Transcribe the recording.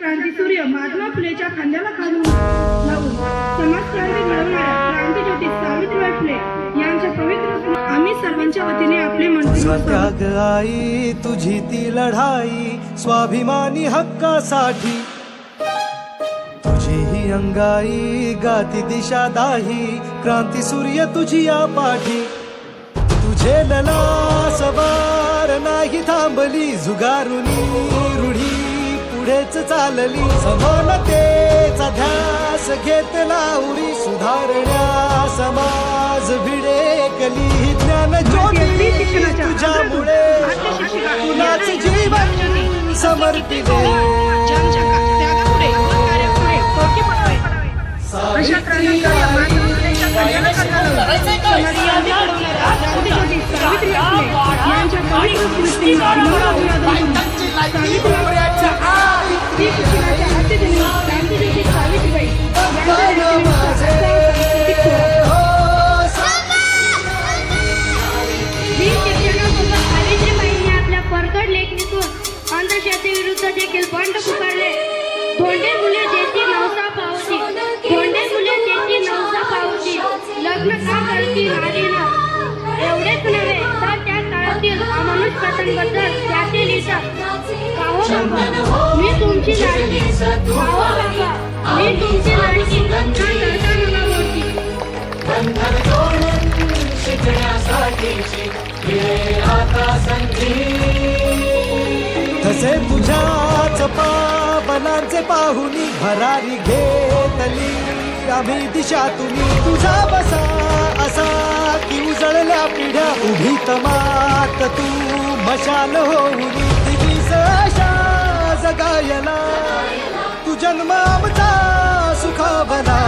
क्रांतीसूर्य महात्मा फुलेच्या खांद्याला खालून लावून समाजक्रांती घडवणाऱ्या क्रांतीज्योती सावित्रीबाई फुले यांच्या पवित्र आम्ही सर्वांच्या वतीने आपले सत्याग आई तुझी ती लढाई स्वाभिमानी हक्कासाठी, तुझी ही अंगाई गाती दिशा दाही क्रांती सूर्य तुझी या पाठी. तुझे लला सवार नाही थांबली जुगारुनी रूढी पुढेच चालली. समानतेचा ध्यास घेतला उरी सुधारण्या समाज भिडेकली. ज्ञान ज्योती तुझ्यामुळे तुलाच जीवन समर्पिले. अशा क्रांतीच्या या महात्मा फुलेच्या खांद्याला खालून क्रांतीज्योती सावित्रीबाई फुले यांच्या पवित्र स्मृतींना अभिवादन सावित्रीबाईच्या स्त्री शिक्षणाच्या हातीदिनी क्रांतीज्योती सावित्रीबाई सावित्रीबाईंनी आपल्या परखड लेखणीतून अंधश्रद्धेविरुद्ध देखील बंड पुकारले. धोंडे मुले ज्याची नवसा पावती, धोंडे मुले ज्याची नवसा पावती, लग्न का करती नारीनं. एवढेच नव्हे तर त्या काळातील अमानुष प्रथांबद्दल त्याचे लिहितात. काहो बाबा मी तुमची लाडकी, काहो बाबा मी तुमची लाडकी, का करता मला मोठी. तसे तुझ्याच पावलांचे पाहुनी भरारी घेतली आम्ही दिशा तुम्ही. तुझा बसा असा की उजळल्या पिढ्या उभी तमात तू मशाल होऊनी. दिवीस आशा जगायला तू जन्म आमचा सुखावला.